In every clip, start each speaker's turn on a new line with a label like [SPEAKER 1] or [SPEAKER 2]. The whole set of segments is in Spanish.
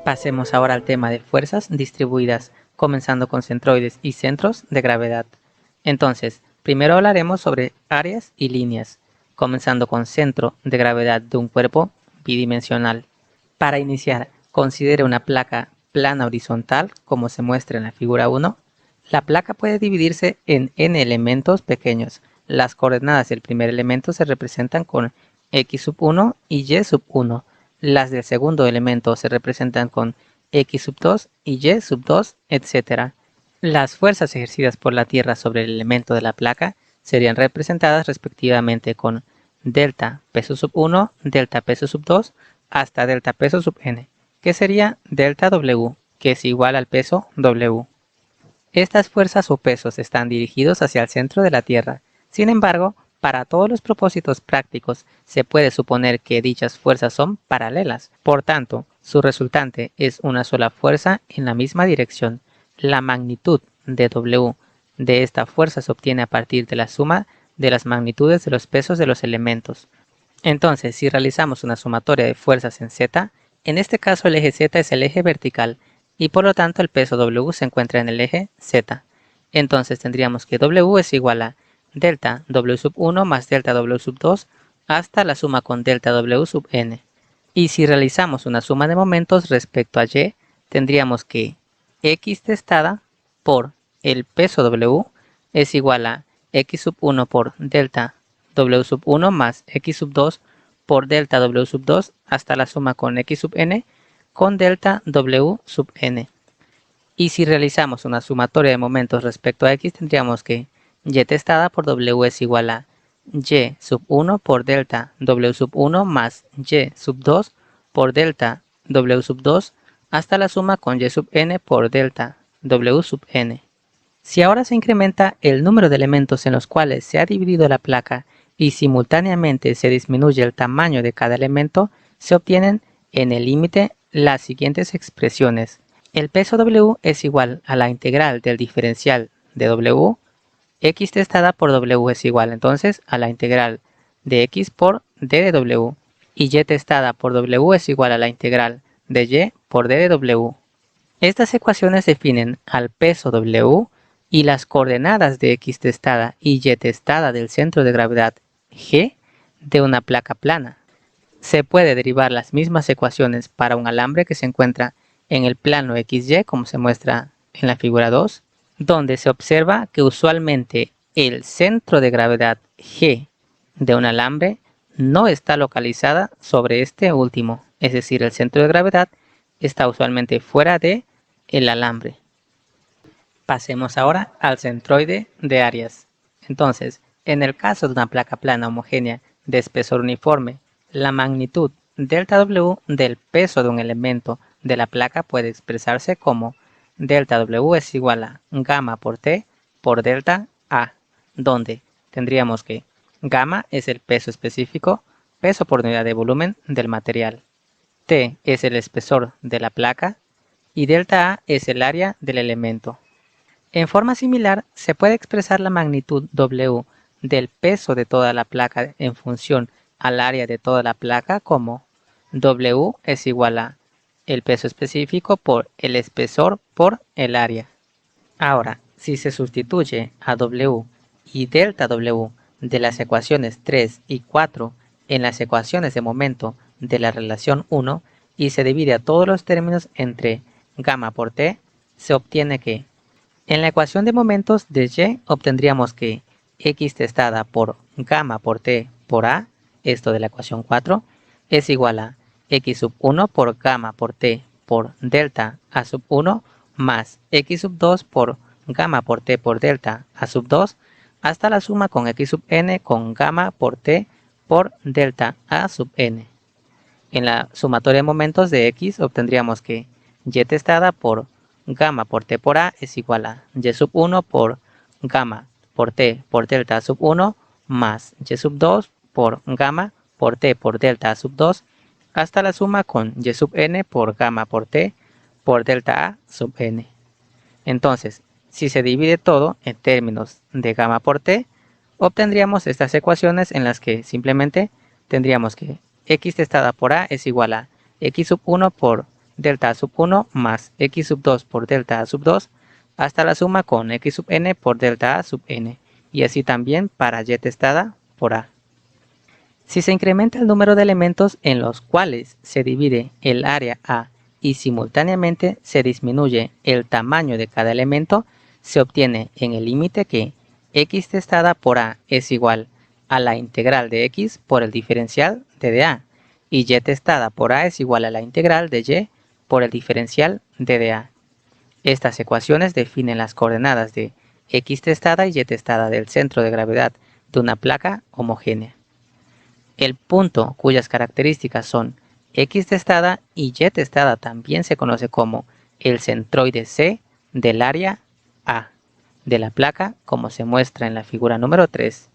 [SPEAKER 1] Pasemos ahora al tema de fuerzas distribuidas, comenzando con centroides y centros de gravedad. Entonces, primero hablaremos sobre áreas y líneas, comenzando con centro de gravedad de un cuerpo bidimensional. Para iniciar, considere una placa plana horizontal, como se muestra en la figura 1. La placa puede dividirse en n elementos pequeños. Las coordenadas del primer elemento se representan con x sub 1 y y sub 1. Las del segundo elemento se representan con x sub 2 y y sub 2, etc. Las fuerzas ejercidas por la Tierra sobre el elemento de la placa serían representadas respectivamente con delta peso sub 1, delta peso sub 2, hasta delta peso sub n, que sería delta W, que es igual al peso W. Estas fuerzas o pesos están dirigidos hacia el centro de la Tierra. Sin embargo, para todos los propósitos prácticos, se puede suponer que dichas fuerzas son paralelas. Por tanto, su resultante es una sola fuerza en la misma dirección. La magnitud de W de esta fuerza se obtiene a partir de la suma de las magnitudes de los pesos de los elementos. Entonces, si realizamos una sumatoria de fuerzas en Z, en este caso el eje Z es el eje vertical y por lo tanto el peso W se encuentra en el eje Z. Entonces tendríamos que W es igual a delta W sub 1 más delta W sub 2 hasta la suma con delta W sub n. Y si realizamos una suma de momentos respecto a Y, tendríamos que X testada por el peso W es igual a X sub 1 por delta W sub 1 más X sub 2 por delta W sub 2 hasta la suma con X sub n con delta W sub n. Y si realizamos una sumatoria de momentos respecto a X, tendríamos que Y testada por W es igual a Y sub 1 por delta W sub 1 más Y sub 2 por delta W sub 2 hasta la suma con Y sub n por delta W sub n. Si ahora se incrementa el número de elementos en los cuales se ha dividido la placa y simultáneamente se disminuye el tamaño de cada elemento, se obtienen en el límite las siguientes expresiones. El peso W es igual a la integral del diferencial de W. X testada por W es igual entonces a la integral de X por d de W. Y Y testada por W es igual a la integral de Y por d de W. Estas ecuaciones definen al peso W y las coordenadas de X testada y Y testada del centro de gravedad G de una placa plana. Se puede derivar las mismas ecuaciones para un alambre que se encuentra en el plano XY, como se muestra en la figura 2, donde se observa que usualmente el centro de gravedad G de un alambre no está localizada sobre este último, es decir, el centro de gravedad está usualmente fuera de el alambre. Pasemos ahora al centroide de áreas. Entonces, en el caso de una placa plana homogénea de espesor uniforme, la magnitud delta W del peso de un elemento de la placa puede expresarse como delta W es igual a gamma por T por delta A, donde tendríamos que gamma es el peso específico, peso por unidad de volumen del material, T es el espesor de la placa y delta A es el área del elemento. En forma similar, se puede expresar la magnitud W del peso de toda la placa en función al área de toda la placa como W es igual a el peso específico por el espesor por el área. Ahora, si se sustituye a W y delta W de las ecuaciones 3 y 4 en las ecuaciones de momento de la relación 1 y se divide a todos los términos entre gamma por T, se obtiene que en la ecuación de momentos de Y obtendríamos que X testada por gamma por T por A, esto de la ecuación 4, es igual a X sub 1 por gamma por T por delta A sub 1 más X sub 2 por gamma por T por delta A sub 2 hasta la suma con X sub n con gamma por T por delta A sub n. En la sumatoria de momentos de X obtendríamos que Y testada por gamma por T por A es igual a Y sub 1 por gamma por T por delta A sub 1 más Y sub 2 por gamma por T por delta A sub 2 hasta la suma con Y sub n por gamma por T por delta A sub n. Entonces, si se divide todo en términos de gamma por T, obtendríamos estas ecuaciones en las que simplemente tendríamos que X testada por A es igual a X sub 1 por delta A sub 1 más x sub 2 por delta A sub 2 hasta la suma con x sub n por delta A sub n, y así también para y testada por A. Si se incrementa el número de elementos en los cuales se divide el área A y simultáneamente se disminuye el tamaño de cada elemento, se obtiene en el límite que x testada por A es igual a la integral de x por el diferencial de dA, y y testada por A es igual a la integral de y por el diferencial de dA. Estas ecuaciones definen las coordenadas de x testada y y testada del centro de gravedad de una placa homogénea. El punto cuyas características son x testada y y testada también se conoce como el centroide C del área A de la placa, como se muestra en la figura número 3.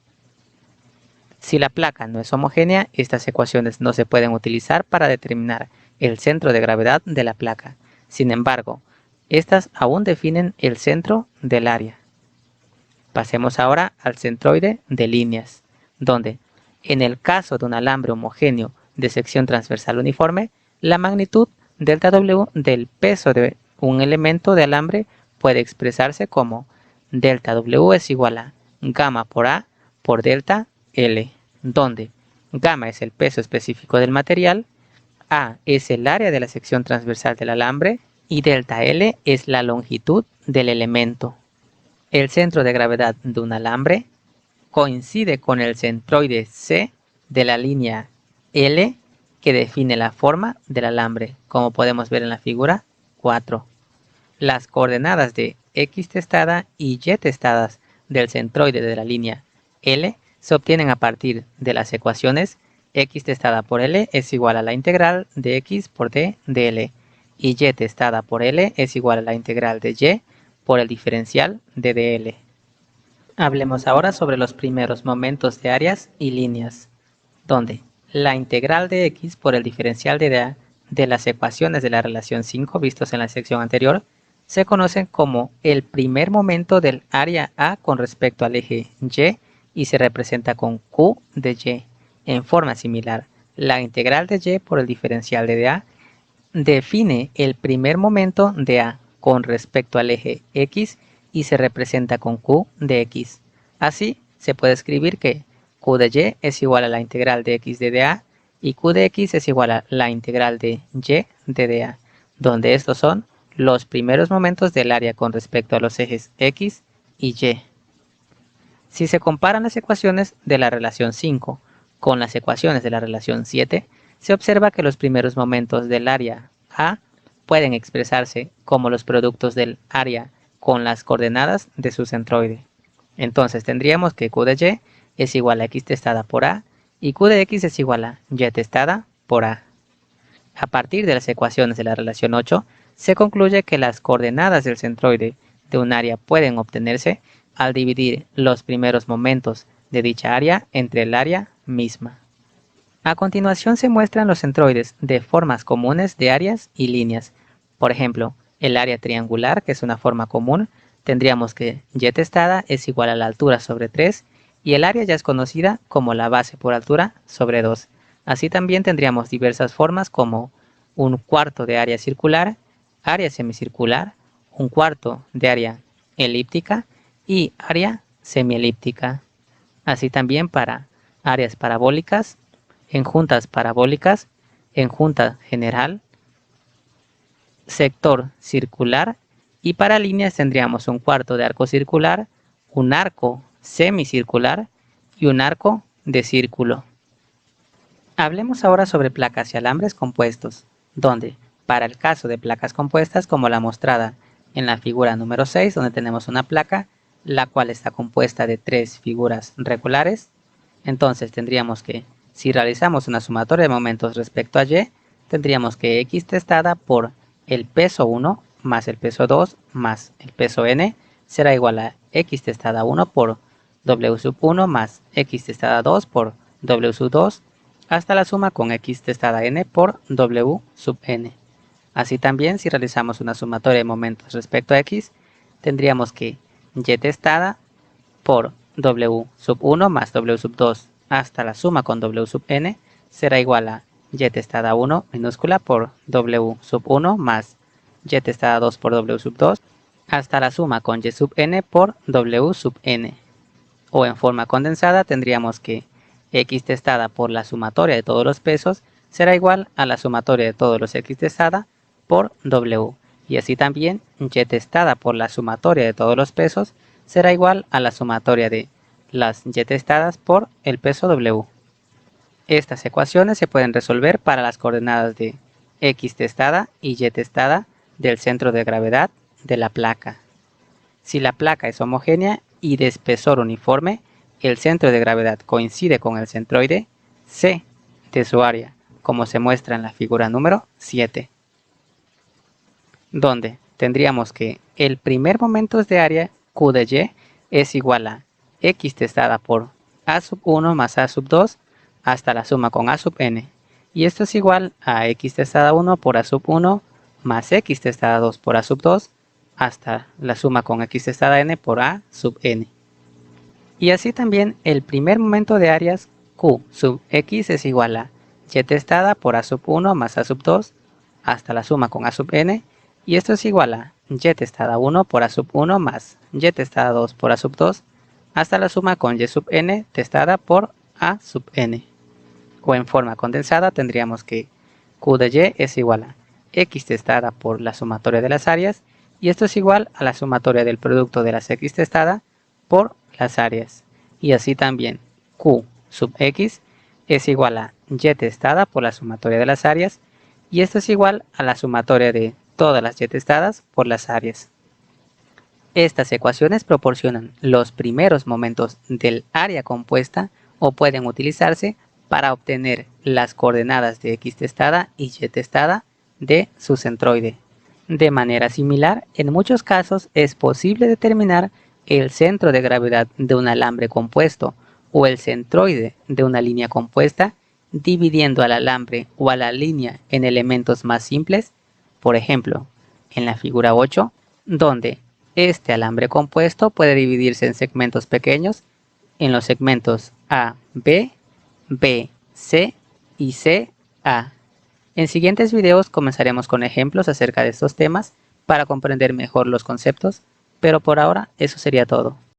[SPEAKER 1] Si la placa no es homogénea, estas ecuaciones no se pueden utilizar para determinar el centro de gravedad de la placa. Sin embargo, estas aún definen el centro del área. Pasemos ahora al centroide de líneas, donde, en el caso de un alambre homogéneo de sección transversal uniforme, la magnitud delta W del peso de un elemento de alambre puede expresarse como delta W es igual a gamma por A por delta L, donde gamma es el peso específico del material, A es el área de la sección transversal del alambre y delta L es la longitud del elemento. El centro de gravedad de un alambre coincide con el centroide C de la línea L que define la forma del alambre, como podemos ver en la figura 4. Las coordenadas de x testada y y testadas del centroide de la línea L se obtienen a partir de las ecuaciones x testada por L es igual a la integral de x por d de L y y testada por L es igual a la integral de y por el diferencial de dl. Hablemos ahora sobre los primeros momentos de áreas y líneas, donde la integral de x por el diferencial de dA de las ecuaciones de la relación 5 vistos en la sección anterior se conocen como el primer momento del área A con respecto al eje y se representa con q de y. En forma similar, la integral de y por el diferencial de dA define el primer momento de A con respecto al eje x y se representa con q de x. Así, se puede escribir que q de y es igual a la integral de x de dA y q de x es igual a la integral de y de dA, donde estos son los primeros momentos del área con respecto a los ejes x y y. Si se comparan las ecuaciones de la relación 5 con las ecuaciones de la relación 7, se observa que los primeros momentos del área A pueden expresarse como los productos del área con las coordenadas de su centroide. Entonces tendríamos que q de y es igual a x testada por A y q de x es igual a y testada por A. A partir de las ecuaciones de la relación 8, se concluye que las coordenadas del centroide de un área pueden obtenerse al dividir los primeros momentos de dicha área entre el área misma. A continuación se muestran los centroides de formas comunes de áreas y líneas. Por ejemplo, el área triangular, que es una forma común, tendríamos que y testada es igual a la altura sobre 3 y el área ya es conocida como la base por altura sobre 2. Así también tendríamos diversas formas como un cuarto de área circular, área semicircular, un cuarto de área elíptica y área semielíptica. Así también para áreas parabólicas, enjuntas parabólicas, enjunta general, sector circular y para líneas tendríamos un cuarto de arco circular, un arco semicircular y un arco de círculo. Hablemos ahora sobre placas y alambres compuestos, donde, para el caso de placas compuestas como la mostrada en la figura número 6, donde tenemos una placa, la cual está compuesta de 3 figuras regulares, entonces tendríamos que, si realizamos una sumatoria de momentos respecto a y, tendríamos que x testada por el peso 1 más el peso 2 más el peso n será igual a x testada 1 por w sub 1 más x testada 2 por w sub 2 hasta la suma con x testada n por w sub n. Así también, si realizamos una sumatoria de momentos respecto a x, tendríamos que y testada por w sub 1 más w sub 2 hasta la suma con w sub n será igual a y testada 1 minúscula por w sub 1 más y testada 2 por w sub 2 hasta la suma con y sub n por w sub n. O en forma condensada tendríamos que x testada por la sumatoria de todos los pesos será igual a la sumatoria de todos los x testada por w. Y así también y testada por la sumatoria de todos los pesos será igual a la sumatoria de las y testadas por el peso w. Estas ecuaciones se pueden resolver para las coordenadas de x testada y y testada del centro de gravedad de la placa. Si la placa es homogénea y de espesor uniforme, el centro de gravedad coincide con el centroide C de su área, como se muestra en la figura número 7. Donde tendríamos que el primer momento de área Q de Y es igual a x testada por a sub 1 más a sub 2 hasta la suma con a sub n. Y esto es igual a x testada 1 por a sub 1 más x testada 2 por a sub 2 hasta la suma con x testada n por a sub n. Y así también el primer momento de áreas Q sub x es igual a y testada por a sub 1 más a sub 2 hasta la suma con a sub n. Y esto es igual a y testada 1 por a sub 1 más y testada 2 por a sub 2 hasta la suma con y sub n testada por a sub n. O en forma condensada tendríamos que Q de Y es igual a x testada por la sumatoria de las áreas y esto es igual a la sumatoria del producto de las x testada por las áreas. Y así también Q sub x es igual a y testada por la sumatoria de las áreas y esto es igual a la sumatoria de todas las y testadas por las áreas. Estas ecuaciones proporcionan los primeros momentos del área compuesta o pueden utilizarse para obtener las coordenadas de x testada y y testada de su centroide. De manera similar, en muchos casos es posible determinar el centro de gravedad de un alambre compuesto o el centroide de una línea compuesta dividiendo al alambre o a la línea en elementos más simples, por ejemplo, en la figura 8, donde este alambre compuesto puede dividirse en segmentos pequeños en los segmentos A, B, B, C y C, A. En siguientes videos comenzaremos con ejemplos acerca de estos temas para comprender mejor los conceptos, pero por ahora eso sería todo.